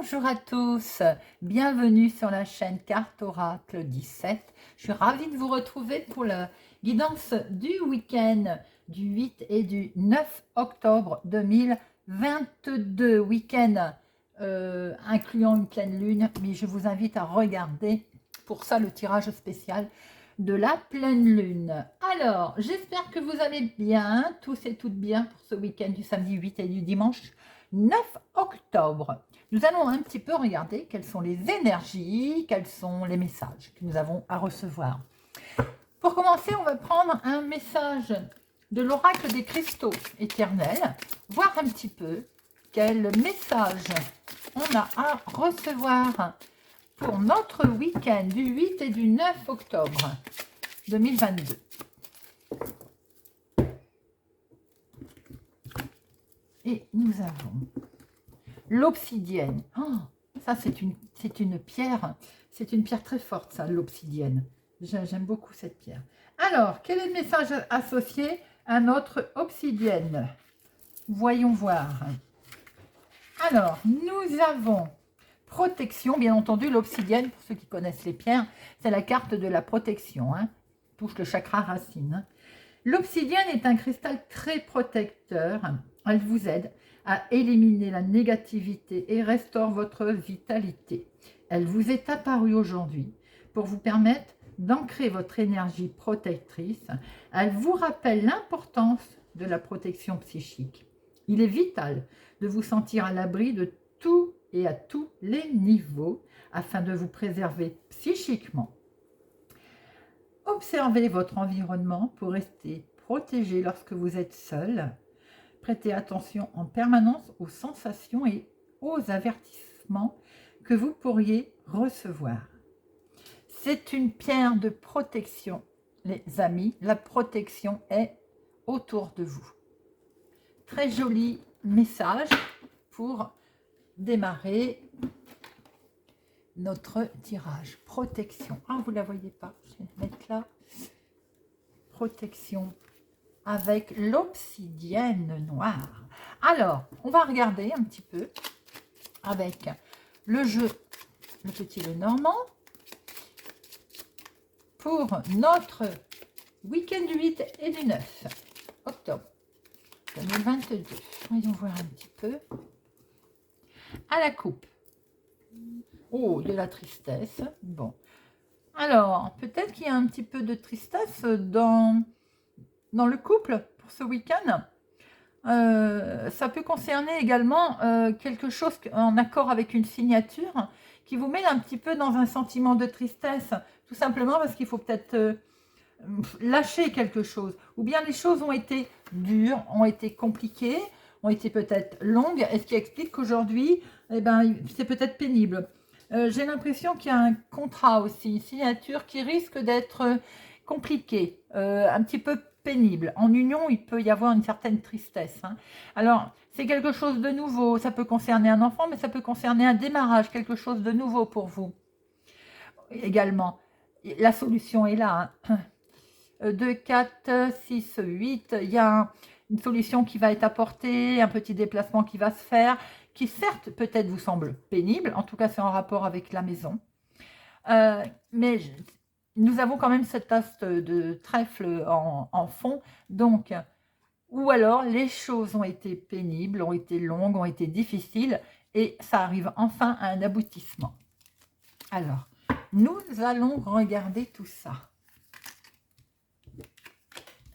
Bonjour à tous, bienvenue sur la chaîne Carte Oracle 17. Je suis ravie de vous retrouver pour la guidance du week-end du 8 et du 9 octobre 2022. Week-end incluant une pleine lune, mais je vous invite à regarder pour ça le tirage spécial de la pleine lune. Alors, j'espère que vous allez bien, tous et toutes bien pour ce week-end du samedi 8 et du dimanche 9 octobre. Nous allons un petit peu regarder quelles sont les énergies, quels sont les messages que nous avons à recevoir. Pour commencer, on va prendre un message de l'oracle des cristaux éternels, voir un petit peu quel message on a à recevoir pour notre week-end du 8 et du 9 octobre 2022. Et nous avons l'obsidienne. Oh, ça, c'est une pierre. C'est une pierre très forte, ça, l'obsidienne. J'aime beaucoup cette pierre. Alors, quel est le message associé à notre obsidienne? Voyons voir. Alors, nous avons protection. Bien entendu, l'obsidienne, pour ceux qui connaissent les pierres, c'est la carte de la protection. Touche le chakra racine. L'obsidienne est un cristal très protecteur. Elle vous aide à éliminer la négativité et restaure votre vitalité. Elle vous est apparue aujourd'hui pour vous permettre d'ancrer votre énergie protectrice. Elle vous rappelle l'importance de la protection psychique. Il est vital de vous sentir à l'abri de tout et à tous les niveaux afin de vous préserver psychiquement. Observez votre environnement pour rester protégé lorsque vous êtes seul. Prêtez attention en permanence aux sensations et aux avertissements que vous pourriez recevoir. C'est une pierre de protection, les amis. La protection est autour de vous. Très joli message pour démarrer notre tirage. Protection. Ah, vous ne la voyez pas. Je vais mettre là. Protection avec l'obsidienne noire. Alors, on va regarder un petit peu avec le jeu Le Petit Lenormand pour notre week-end du 8 et du 9 octobre 2022. Voyons voir un petit peu. À la coupe. Oh, de la tristesse. Bon. Alors, peut-être qu'il y a un petit peu de tristesse dans le couple pour ce week-end. Ça peut concerner également quelque chose en accord avec une signature qui vous met un petit peu dans un sentiment de tristesse, tout simplement parce qu'il faut peut-être lâcher quelque chose. Ou bien les choses ont été dures, ont été compliquées, ont été peut-être longues, et ce qui explique qu'aujourd'hui, eh ben, c'est peut-être pénible. J'ai l'impression qu'il y a un contrat aussi, une signature qui risque d'être compliquée, un petit peu pénible. En union, il peut y avoir une certaine tristesse. Alors, c'est quelque chose de nouveau. Ça peut concerner un enfant, mais ça peut concerner un démarrage, quelque chose de nouveau pour vous. Également, la solution est là. 2, 4, 6, 8. Il y a une solution qui va être apportée, un petit déplacement qui va se faire, qui certes peut-être vous semble pénible, en tout cas c'est en rapport avec la maison. Mais nous avons quand même cet as de trèfle en fond, donc, ou alors les choses ont été pénibles, ont été longues, ont été difficiles, et ça arrive enfin à un aboutissement. Alors, nous allons regarder tout ça.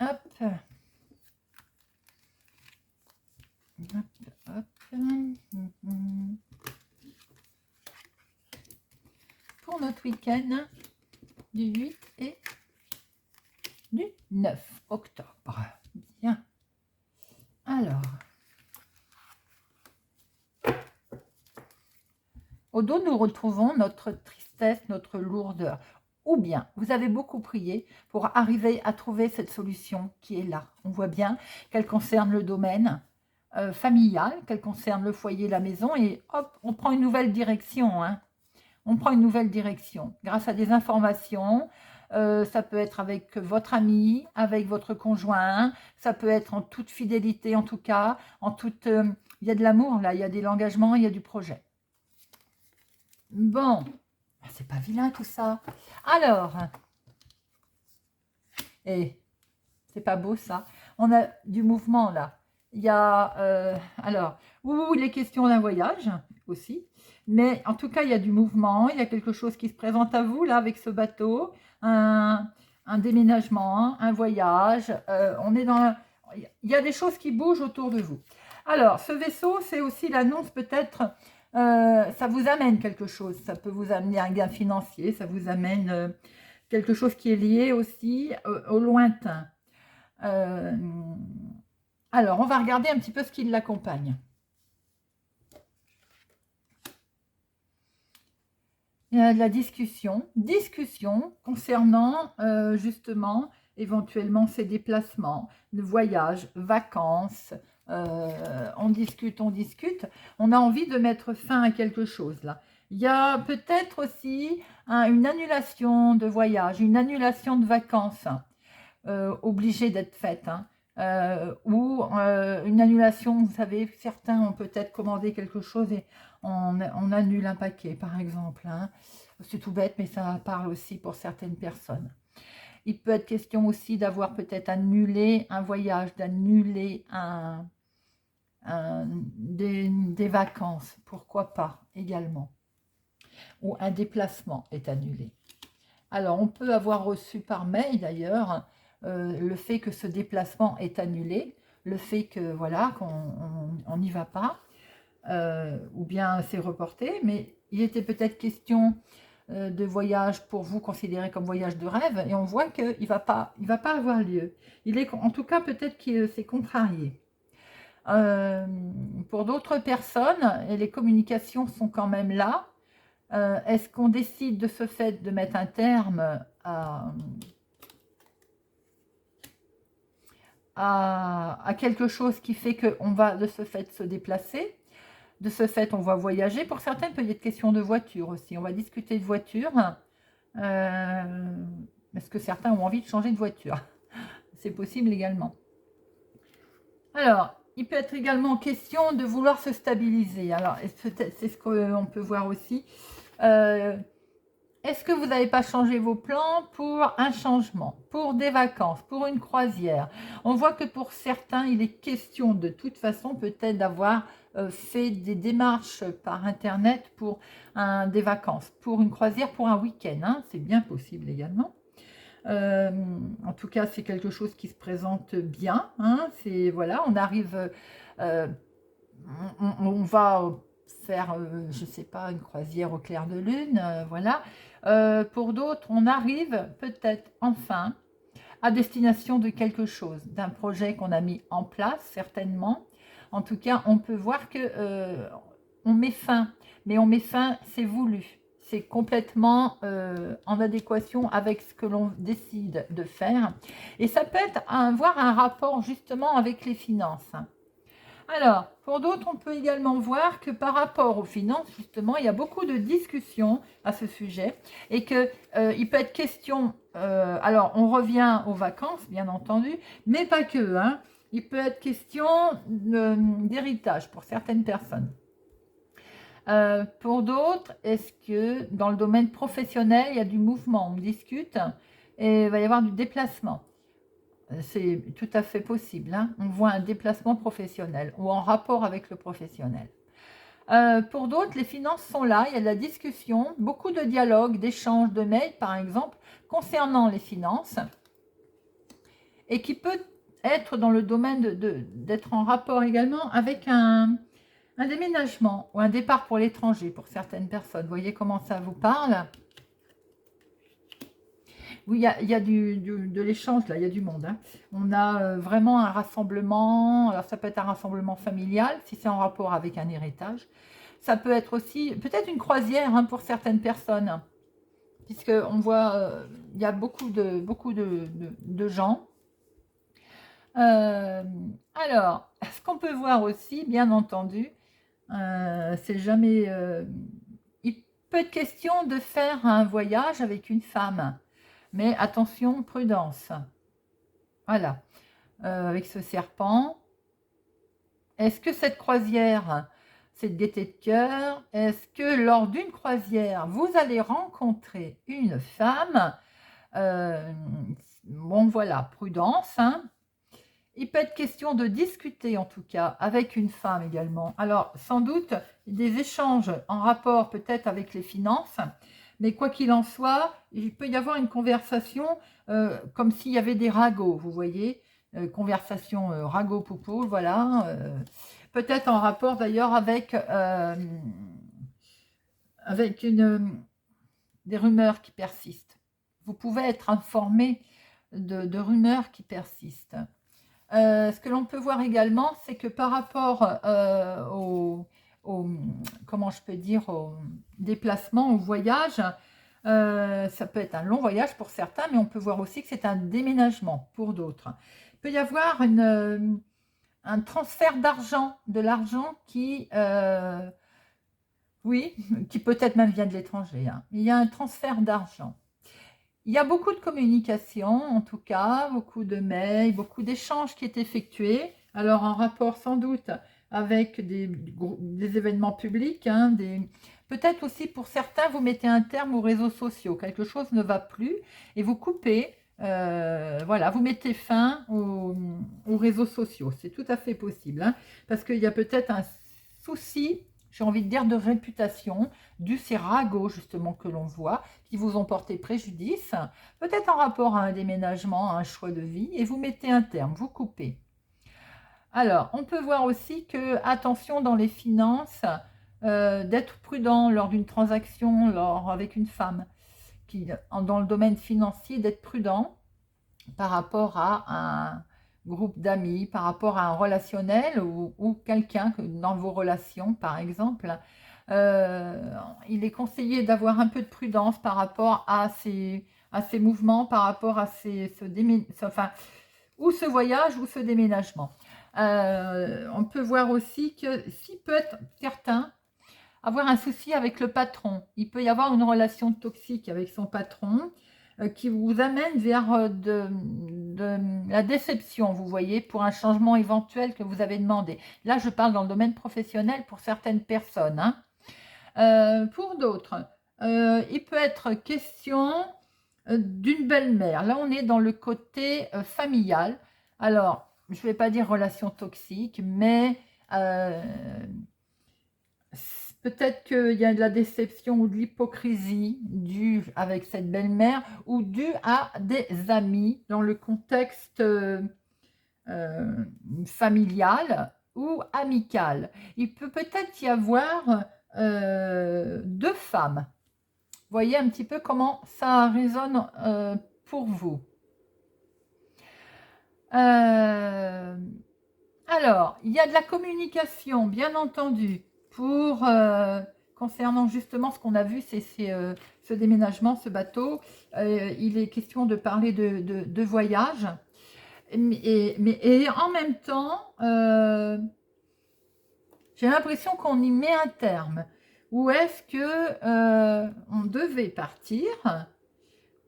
Hop. Hop, hop. Pour notre week-end du 8 et du 9 octobre. Bien. Alors, au dos, nous retrouvons notre tristesse, notre lourdeur. Ou bien, vous avez beaucoup prié pour arriver à trouver cette solution qui est là. On voit bien qu'elle concerne le domaine familial, qu'elle concerne le foyer, la maison, et hop, on prend une nouvelle direction. On prend une nouvelle direction grâce à des informations. Ça peut être avec votre ami, avec votre conjoint, ça peut être en toute fidélité en tout cas, il y a de l'amour là, il y a de l'engagement, il y a du projet. Bon, c'est pas vilain tout ça. Alors, et c'est pas beau ça. On a du mouvement là. Il y a, alors, oui, il est question d'un voyage aussi. Mais en tout cas, il y a du mouvement. Il y a quelque chose qui se présente à vous là avec ce bateau. Un déménagement, un voyage. On est dans, il y a des choses qui bougent autour de vous. Alors, ce vaisseau, c'est aussi l'annonce peut-être, ça vous amène quelque chose. Ça peut vous amener un gain financier. Ça vous amène quelque chose qui est lié aussi au lointain. Alors, on va regarder un petit peu ce qui l'accompagne. Il y a de la discussion concernant justement éventuellement ces déplacements, le voyage, vacances. On discute. On a envie de mettre fin à quelque chose là. Il y a peut-être aussi une annulation de voyage, une annulation de vacances. Obligée d'être faite, hein. Ou une annulation, vous savez, certains ont peut-être commandé quelque chose et on annule un paquet, par exemple, hein. C'est tout bête, mais ça parle aussi pour certaines personnes. Il peut être question aussi d'avoir peut-être annulé un voyage, d'annuler des vacances, pourquoi pas également. Ou un déplacement est annulé. Alors, on peut avoir reçu par mail d'ailleurs le fait que ce déplacement est annulé, le fait que voilà qu'on n'y va pas, ou bien c'est reporté, mais il était peut-être question de voyage pour vous considéré comme voyage de rêve, et on voit qu'il va pas avoir lieu. Il est en tout cas peut-être que c'est contrarié. Pour d'autres personnes, et les communications sont quand même là. Est-ce qu'on décide de ce fait de mettre un terme à quelque chose qui fait qu'on va de ce fait se déplacer, de ce fait on va voyager. Pour certains, il peut y être question de voiture aussi. On va discuter de voiture. Est-ce que certains ont envie de changer de voiture? C'est possible également. Alors, il peut être également question de vouloir se stabiliser. Alors, c'est ce qu'on peut voir aussi. Est-ce que vous n'avez pas changé vos plans pour un changement, pour des vacances, pour une croisière? On voit que pour certains, il est question de toute façon peut-être d'avoir fait des démarches par Internet pour des vacances, pour une croisière, pour un week-end, hein. C'est bien possible également. En tout cas, c'est quelque chose qui se présente bien, hein. C'est voilà, on arrive, on va faire, je sais pas, une croisière au clair de lune, voilà. Pour d'autres, on arrive peut-être enfin à destination de quelque chose, d'un projet qu'on a mis en place, certainement. En tout cas, on peut voir que on met fin, mais on met fin, c'est voulu. C'est complètement en adéquation avec ce que l'on décide de faire. Et ça peut être avoir un rapport justement avec les finances. Alors, pour d'autres, on peut également voir que par rapport aux finances, justement, il y a beaucoup de discussions à ce sujet et qu'il peut être question, alors on revient aux vacances, bien entendu, mais pas que, hein. Il peut être question d'héritage pour certaines personnes. Pour d'autres, est-ce que dans le domaine professionnel, il y a du mouvement, on discute et il va y avoir du déplacement? C'est tout à fait possible, hein. On voit un déplacement professionnel ou en rapport avec le professionnel. Pour d'autres, les finances sont là, il y a de la discussion, beaucoup de dialogue, d'échanges de mails, par exemple, concernant les finances, et qui peut être dans le domaine d'être en rapport également avec un déménagement ou un départ pour l'étranger pour certaines personnes. Vous voyez comment ça vous parle? Oui, il y a de l'échange, là, il y a du monde, hein. On a vraiment un rassemblement, alors ça peut être un rassemblement familial, si c'est en rapport avec un héritage. Ça peut être aussi, peut-être une croisière, hein, pour certaines personnes, puisqu'on voit, il y a beaucoup de gens. Alors, ce qu'on peut voir aussi, bien entendu, c'est jamais... il peut être question de faire un voyage avec une femme. Mais attention, prudence. Voilà. Avec ce serpent. Est-ce que cette croisière, c'est de gaieté de cœur. Est-ce que lors d'une croisière, vous allez rencontrer une femme? Bon, voilà, prudence, hein. Il peut être question de discuter, en tout cas, avec une femme également. Alors, sans doute, des échanges en rapport peut-être avec les finances, mais quoi qu'il en soit, il peut y avoir une conversation comme s'il y avait des ragots, vous voyez, conversation ragot-popo, voilà. Peut-être en rapport d'ailleurs avec des rumeurs qui persistent. Vous pouvez être informé de rumeurs qui persistent. Ce que l'on peut voir également, c'est que par rapport comment je peux dire, au déplacement, au voyage, ça peut être un long voyage pour certains, mais on peut voir aussi que c'est un déménagement pour d'autres. Il peut y avoir un transfert d'argent, de l'argent qui, oui, qui peut-être même vient de l'étranger, hein. Il y a un transfert d'argent. Il y a beaucoup de communication, en tout cas, beaucoup de mails, beaucoup d'échanges qui est effectués. Alors, en rapport sans doute avec des événements publics, hein, peut-être aussi pour certains, vous mettez un terme aux réseaux sociaux. Quelque chose ne va plus et vous coupez, voilà, vous mettez fin aux réseaux sociaux. C'est tout à fait possible, hein, parce qu'il y a peut-être un souci, j'ai envie de dire, de réputation, ces ragots justement que l'on voit, qui vous ont porté préjudice, peut-être en rapport à un déménagement, à un choix de vie, et vous mettez un terme, vous coupez. Alors, on peut voir aussi que, attention dans les finances, d'être prudent lors d'une transaction, avec une femme, dans le domaine financier, d'être prudent par rapport à un groupe d'amis, par rapport à un relationnel ou quelqu'un dans vos relations, par exemple. Il est conseillé d'avoir un peu de prudence par rapport à ces mouvements, par rapport à ce voyage ou ce déménagement. On peut voir aussi que s'il peut être certain, avoir un souci avec le patron, il peut y avoir une relation toxique avec son patron qui vous amène vers de la déception, vous voyez, pour un changement éventuel que vous avez demandé. Là, je parle dans le domaine professionnel pour certaines personnes, hein. Pour d'autres, il peut être question d'une belle-mère. Là, on est dans le côté familial. Alors, je ne vais pas dire relation toxique, mais peut-être qu'il y a de la déception ou de l'hypocrisie due avec cette belle-mère ou due à des amis dans le contexte familial ou amical. Il peut peut-être y avoir deux femmes. Voyez un petit peu comment ça résonne pour vous. Alors, il y a de la communication, bien entendu, concernant justement ce qu'on a vu, c'est ce déménagement, ce bateau. Il est question de parler de voyage. Et en même temps, j'ai l'impression qu'on y met un terme. Ou est-ce que on devait partir,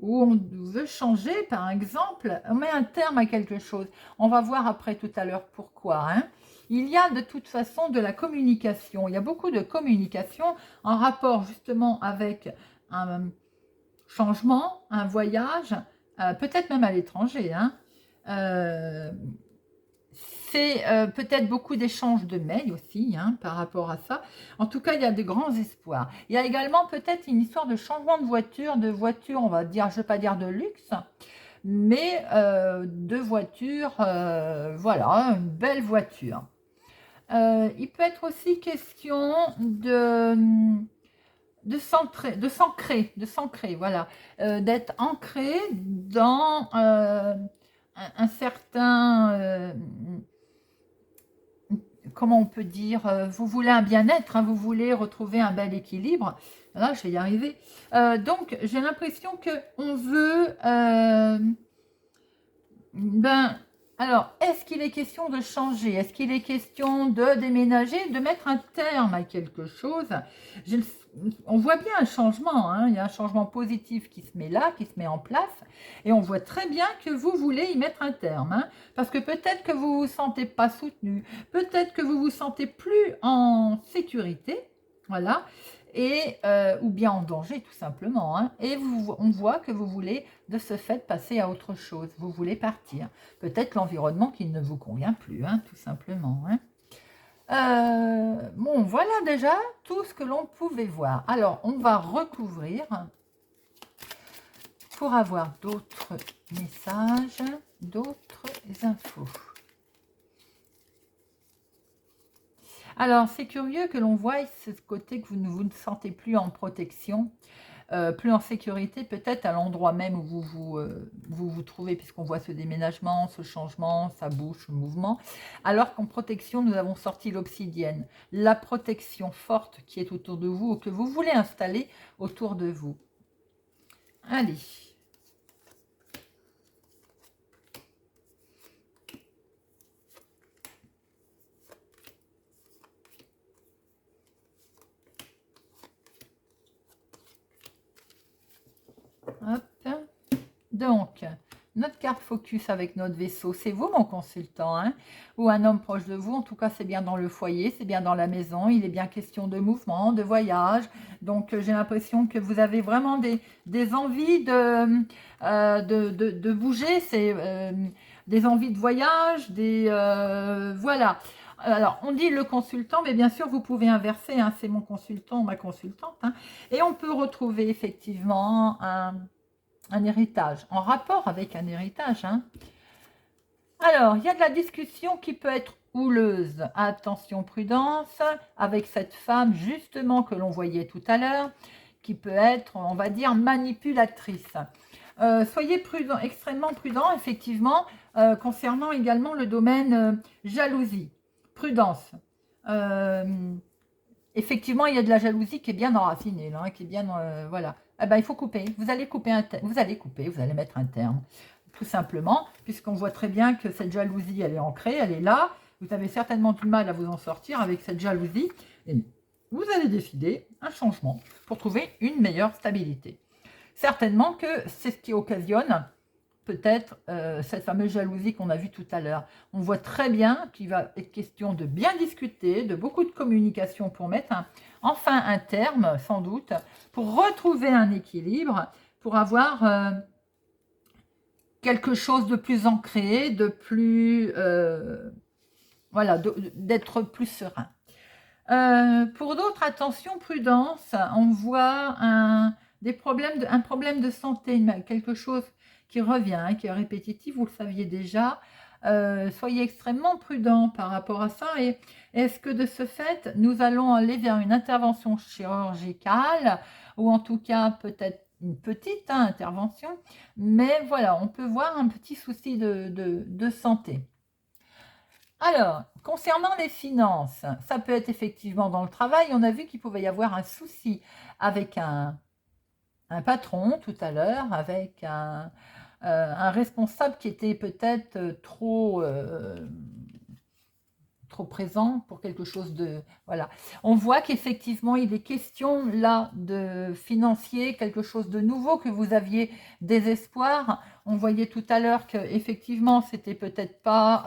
ou on veut changer, par exemple, on met un terme à quelque chose. On va voir après tout à l'heure pourquoi, hein. Il y a de toute façon de la communication. Il y a beaucoup de communication en rapport justement avec un changement, un voyage, peut-être même à l'étranger, hein. C'est peut-être beaucoup d'échanges de mails aussi, hein, par rapport à ça. En tout cas, il y a de grands espoirs. Il y a également peut-être une histoire de changement de voiture, on va dire, je ne veux pas dire de luxe, mais de voiture, voilà, une belle voiture. Il peut être aussi question de s'ancrer, voilà, d'être ancré dans un certain, comment on peut dire, vous voulez un bien-être, hein, vous voulez retrouver un bel équilibre. Là, je vais y arriver. Donc, j'ai l'impression qu'on veut Alors, est-ce qu'il est question de changer? Est-ce qu'il est question de déménager, de mettre un terme à quelque chose? Je ne- On voit bien un changement, hein. Il y a un changement positif qui se met là, qui se met en place, et on voit très bien que vous voulez y mettre un terme, hein, parce que peut-être que vous ne vous sentez pas soutenu, peut-être que vous vous sentez plus en sécurité, voilà, et ou bien en danger tout simplement, hein, et on voit que vous voulez de ce fait passer à autre chose, vous voulez partir. Peut-être l'environnement qui ne vous convient plus, hein, tout simplement, hein. Bon, voilà déjà tout ce que l'on pouvait voir. Alors, on va recouvrir pour avoir d'autres messages, d'autres infos. Alors, c'est curieux que l'on voie ce côté que vous ne sentez plus en protection. Plus en sécurité, peut-être à l'endroit même où vous trouvez, puisqu'on voit ce déménagement, ce changement, ça bouge, ce mouvement. Alors qu'en protection, nous avons sorti l'obsidienne, la protection forte qui est autour de vous ou que vous voulez installer autour de vous. Allez. Hop. Donc, notre carte focus avec notre vaisseau, c'est vous mon consultant, hein, ou un homme proche de vous. En tout cas, c'est bien dans le foyer, c'est bien dans la maison. Il est bien question de mouvement, de voyage. Donc, j'ai l'impression que vous avez vraiment des envies de bouger. C'est des envies de voyage, voilà. Alors, on dit le consultant, mais bien sûr, vous pouvez inverser, hein, c'est mon consultant, ma consultante, hein, et on peut retrouver effectivement un héritage, en rapport avec un héritage, hein. Alors, il y a de la discussion qui peut être houleuse. Attention, prudence, avec cette femme, justement, que l'on voyait tout à l'heure, qui peut être, on va dire, manipulatrice. Soyez prudent, extrêmement prudent, effectivement, concernant également le domaine jalousie. Prudence. Euh, Effectivement, il y a de la jalousie qui est bien enracinée, là, hein, qui est bien, voilà. Eh ben, il faut couper. Vous allez couper vous allez couper, vous allez mettre un terme, tout simplement, puisqu'on voit très bien que cette jalousie, elle est ancrée, elle est là. Vous avez certainement du mal à vous en sortir avec cette jalousie. Et vous allez décider un changement pour trouver une meilleure stabilité. Certainement que c'est ce qui occasionne peut-être cette fameuse jalousie qu'on a vue tout à l'heure. On voit très bien qu'il va être question de bien discuter, de beaucoup de communication pour mettre enfin un terme, sans doute, pour retrouver un équilibre, pour avoir quelque chose de plus ancré, de plus... voilà, d'être plus serein. Pour d'autres, attention, prudence, on voit un problème de santé, quelque chose qui revient, hein, qui est répétitif, vous le saviez déjà. Soyez extrêmement prudent par rapport à ça. Et est-ce que de ce fait, nous allons aller vers une intervention chirurgicale, ou en tout cas peut-être une petite intervention, mais voilà, on peut voir un petit souci de santé. Alors, concernant les finances, ça peut être effectivement dans le travail. On a vu qu'il pouvait y avoir un souci avec un patron tout à l'heure, avec un responsable qui était peut-être trop présent pour quelque chose de... Voilà. On voit qu'effectivement, il est question là de financier, quelque chose de nouveau, que vous aviez des espoirs. On voyait tout à l'heure qu'effectivement, c'était peut-être pas...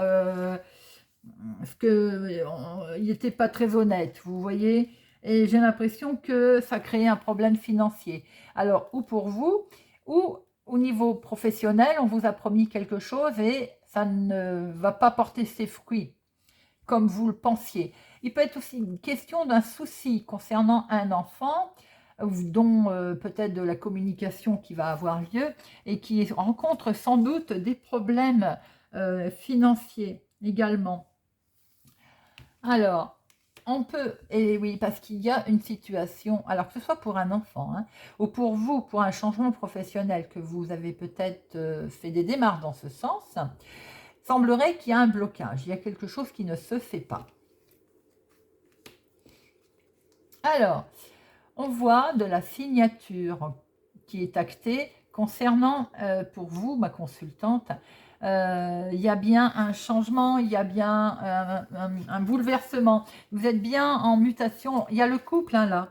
parce qu'il n'était pas très honnête, vous voyez, et j'ai l'impression que ça crée un problème financier. Alors, ou pour vous, ou au niveau professionnel, on vous a promis quelque chose et ça ne va pas porter ses fruits comme vous le pensiez. Il peut être aussi une question d'un souci concernant un enfant, dont peut-être de la communication qui va avoir lieu et qui rencontre sans doute des problèmes financiers également. Alors, on peut, et oui, parce qu'il y a une situation, alors que ce soit pour un enfant, hein, ou pour vous, pour un changement professionnel, que vous avez peut-être fait des démarches dans ce sens, semblerait qu'il y a un blocage, il y a quelque chose qui ne se fait pas. Alors, on voit de la signature qui est actée concernant, pour vous, ma consultante, Il y a bien un changement, il y a bien un bouleversement. Vous êtes bien en mutation. Il y a le couple hein, là.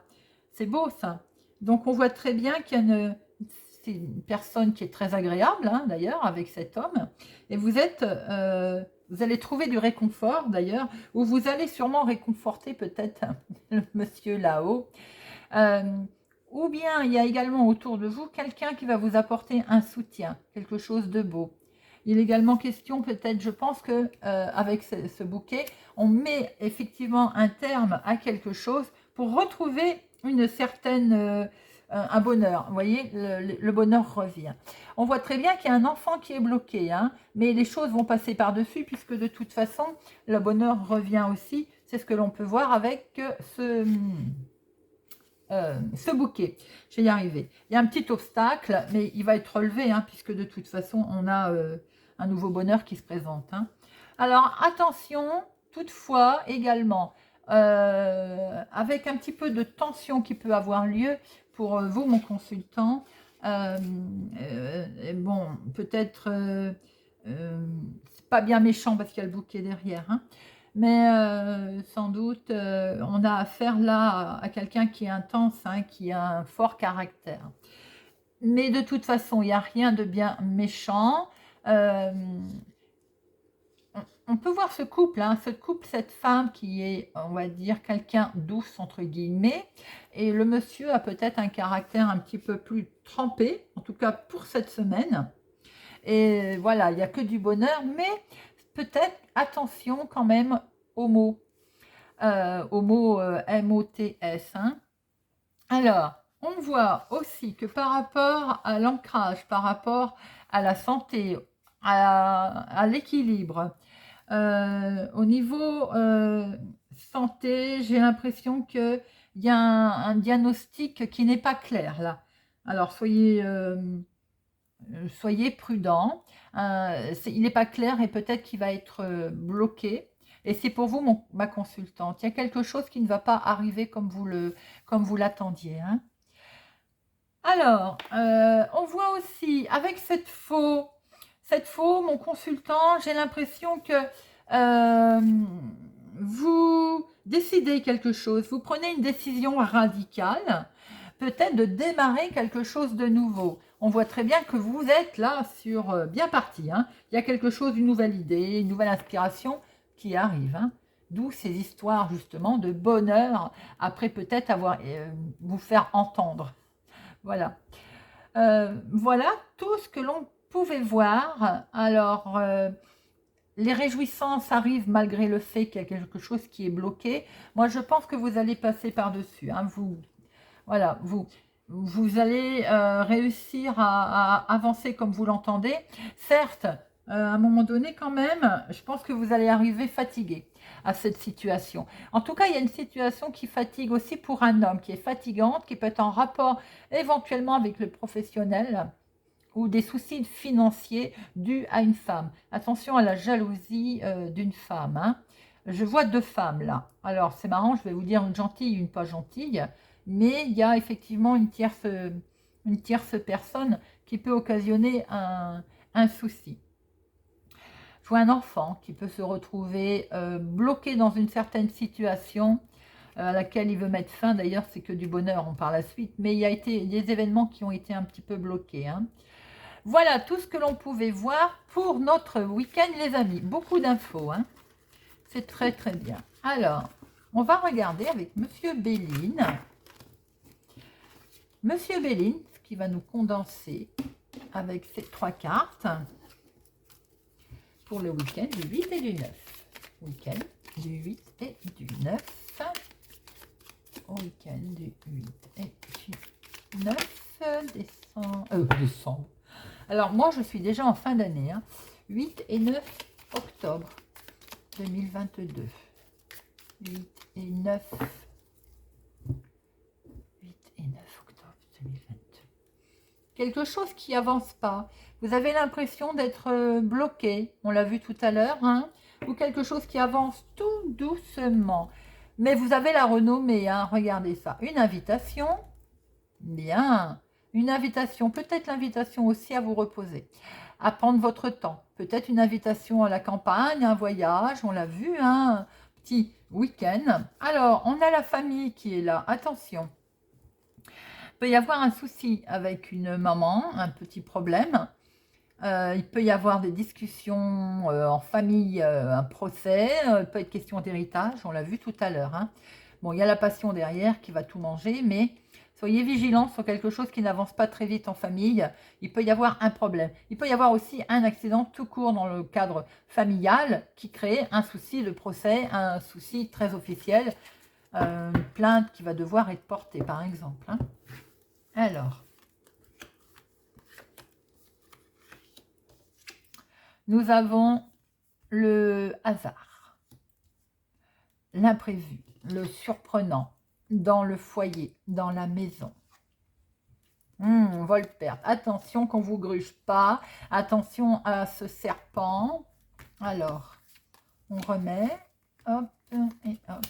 C'est beau ça. Donc on voit très bien qu'il y a c'est une personne qui est très agréable hein, d'ailleurs avec cet homme. Et vous allez trouver du réconfort d'ailleurs, ou vous allez sûrement réconforter peut-être le monsieur là-haut. Euh, ou bien il y a également autour de vous quelqu'un qui va vous apporter un soutien, quelque chose de beau. Il est également question peut-être, je pense que avec ce bouquet, on met effectivement un terme à quelque chose pour retrouver une certaine, un bonheur. Vous voyez, le bonheur revient. On voit très bien qu'il y a un enfant qui est bloqué, hein, mais les choses vont passer par-dessus puisque de toute façon, le bonheur revient aussi. C'est ce que l'on peut voir avec ce bouquet. Je vais y arriver. Il y a un petit obstacle, mais il va être relevé, hein, puisque de toute façon, on a un nouveau bonheur qui se présente. Hein. Alors, attention, toutefois, également, avec un petit peu de tension qui peut avoir lieu pour vous, mon consultant, bon, peut-être, c'est pas bien méchant parce qu'il y a le bouquet derrière, hein, mais sans doute, on a affaire là à quelqu'un qui est intense, hein, qui a un fort caractère. Mais de toute façon, il n'y a rien de bien méchant. On peut voir ce couple, hein, cette femme qui est, on va dire, quelqu'un douce, entre guillemets, et le monsieur a peut-être un caractère un petit peu plus trempé, en tout cas pour cette semaine. Et voilà, il n'y a que du bonheur, mais peut-être attention quand même aux mots, MOTS. Hein. Alors, on voit aussi que par rapport à l'ancrage, par rapport à la santé, à l'équilibre, au niveau santé, j'ai l'impression qu'il y a un diagnostic qui n'est pas clair là. Alors, soyez prudent. Il n'est pas clair et peut-être qu'il va être bloqué. Et c'est pour vous, ma consultante. Il y a quelque chose qui ne va pas arriver comme vous l'attendiez. Hein. Alors, on voit aussi avec cette faux, mon consultant, j'ai l'impression que vous décidez quelque chose, vous prenez une décision radicale, peut-être de démarrer quelque chose de nouveau. On voit très bien que vous êtes là sur bien parti. Hein. Il y a quelque chose, une nouvelle idée, une nouvelle inspiration qui arrive. Hein. D'où ces histoires justement de bonheur après peut-être avoir vous faire entendre. Voilà. Voilà tout ce que l'on pouvait voir. Alors, les réjouissances arrivent malgré le fait qu'il y a quelque chose qui est bloqué. Moi, je pense que vous allez passer par-dessus. Hein. Voilà, vous allez réussir à avancer comme vous l'entendez. Certes, à un moment donné quand même, je pense que vous allez arriver fatigué à cette situation. En tout cas, il y a une situation qui fatigue aussi pour un homme, qui est fatigante, qui peut être en rapport éventuellement avec le professionnel ou des soucis financiers dus à une femme. Attention à la jalousie d'une femme. Hein. Je vois deux femmes là. Alors, c'est marrant, je vais vous dire une gentille, une pas gentille, mais il y a effectivement une tierce personne qui peut occasionner un souci. Je vois un enfant qui peut se retrouver bloqué dans une certaine situation à laquelle il veut mettre fin. D'ailleurs, c'est que du bonheur, on par la suite. Mais il y a des événements qui ont été un petit peu bloqués. Hein. Voilà tout ce que l'on pouvait voir pour notre week-end, les amis. Beaucoup d'infos. Hein. C'est très, très bien. Alors, on va regarder avec Monsieur Béline. Monsieur Béline, qui va nous condenser avec ces trois cartes pour le week-end du 8 et du 9. Week-end du 8 et du 9. Week-end du 8 et du 9 décembre. Alors, moi, je suis déjà en fin d'année. Hein. 8 et 9 octobre 2022. 8 et 9. 8 et 9 octobre 2022. Quelque chose qui n'avance pas. Vous avez l'impression d'être bloqué. On l'a vu tout à l'heure. Hein, ou quelque chose qui avance tout doucement. Mais vous avez la renommée. Hein, regardez ça. Une invitation. Bien. Une invitation. Peut-être l'invitation aussi à vous reposer. À prendre votre temps. peut-être une invitation à la campagne, un voyage, on l'a vu, hein, un petit week-end. Alors, on a la famille qui est là, attention. Il peut y avoir un souci avec une maman, un petit problème. Il peut y avoir des discussions en famille, un procès, il peut être question d'héritage, on l'a vu tout à l'heure, hein. Bon, il y a la passion derrière qui va tout manger, mais soyez vigilants sur quelque chose qui n'avance pas très vite en famille. Il peut y avoir un problème. Il peut y avoir aussi un accident tout court dans le cadre familial qui crée un souci de procès, un souci très officiel, une plainte qui va devoir être portée, par exemple, hein. Alors, nous avons le hasard, l'imprévu, le surprenant, dans le foyer, dans la maison. On va le perdre. Attention qu'on ne vous gruge pas. Attention à ce serpent. Alors, on remet. Hop et hop.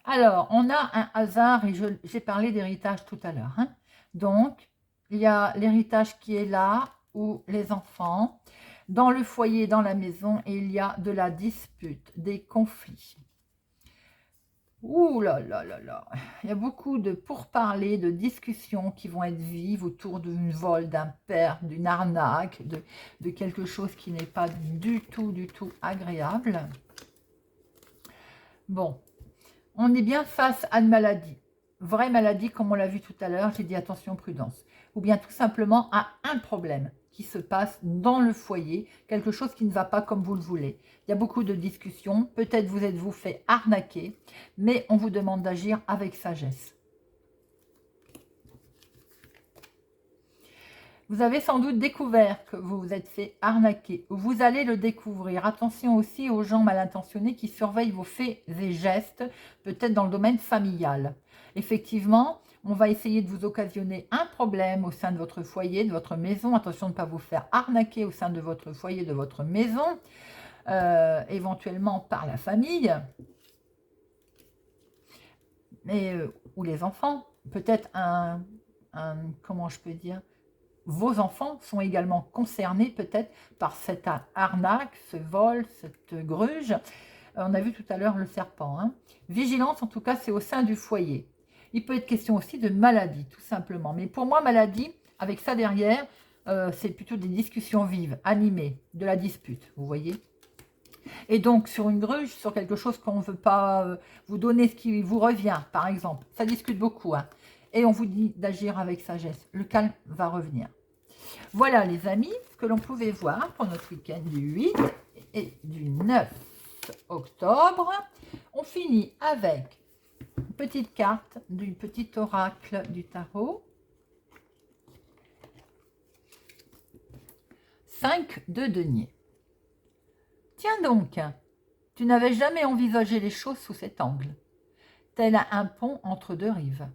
Alors, on a un hasard et j'ai parlé d'héritage tout à l'heure, hein. Donc, il y a l'héritage qui est là, ou les enfants. Dans le foyer, dans la maison, et il y a de la dispute, des conflits. Ouh là là là là. Il y a beaucoup de pourparlers, de discussions qui vont être vives autour d'un vol, d'un père, d'une arnaque, de quelque chose qui n'est pas du tout agréable. Bon, on est bien face à une maladie. Vraie maladie, comme on l'a vu tout à l'heure, j'ai dit attention, prudence. Ou bien tout simplement à un problème qui se passe dans le foyer, quelque chose qui ne va pas comme vous le voulez. Il y a beaucoup de discussions, peut-être vous êtes-vous fait arnaquer, mais on vous demande d'agir avec sagesse. Vous avez sans doute découvert que vous vous êtes fait arnaquer, ou vous allez le découvrir. Attention aussi aux gens mal intentionnés qui surveillent vos faits et gestes, peut-être dans le domaine familial. Effectivement, on va essayer de vous occasionner un problème au sein de votre foyer, de votre maison. Attention de ne pas vous faire arnaquer au sein de votre foyer, de votre maison, éventuellement par la famille, ou les enfants. Peut-être comment je peux dire, vos enfants sont également concernés peut-être par cette arnaque, ce vol, cette gruge. On a vu tout à l'heure le serpent, hein. Vigilance, en tout cas, c'est au sein du foyer. Il peut être question aussi de maladie, tout simplement. Mais pour moi, maladie, avec ça derrière, c'est plutôt des discussions vives, animées, de la dispute, vous voyez. Et donc, sur une gruge, sur quelque chose qu'on ne veut pas vous donner ce qui vous revient, par exemple. Ça discute beaucoup, hein. Et on vous dit d'agir avec sagesse. Le calme va revenir. Voilà, les amis, ce que l'on pouvait voir pour notre week-end du 8 et du 9 octobre. On finit avec une petite carte du petit oracle du tarot. 5 de denier. Tiens donc, tu n'avais jamais envisagé les choses sous cet angle. Tel un pont entre deux rives.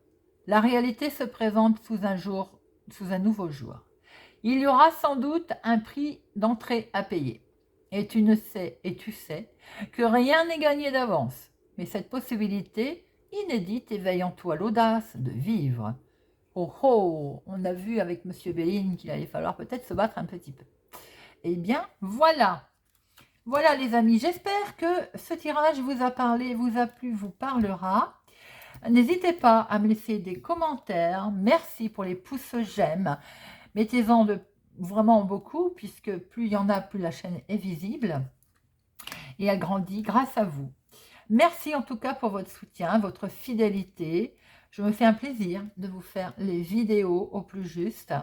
La réalité se présente sous un nouveau jour. Il y aura sans doute un prix d'entrée à payer. Et tu sais que rien n'est gagné d'avance. Mais cette possibilité inédite éveille en toi l'audace de vivre. Oh oh, on a vu avec M. Béline qu'il allait falloir peut-être se battre un petit peu. Eh bien, voilà. Voilà les amis, j'espère que ce tirage vous a parlé, vous a plu, vous parlera. N'hésitez pas à me laisser des commentaires. Merci pour les pouces j'aime. Mettez-en vraiment beaucoup, puisque plus il y en a, plus la chaîne est visible. Et elle grandit grâce à vous. Merci en tout cas pour votre soutien, votre fidélité. Je me fais un plaisir de vous faire les vidéos au plus juste.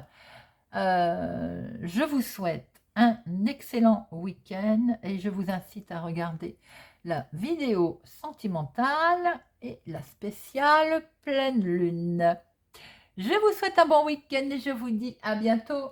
Je vous souhaite un excellent week-end et je vous incite à regarder la vidéo sentimentale et la spéciale pleine lune. Je vous souhaite un bon week-end et je vous dis à bientôt.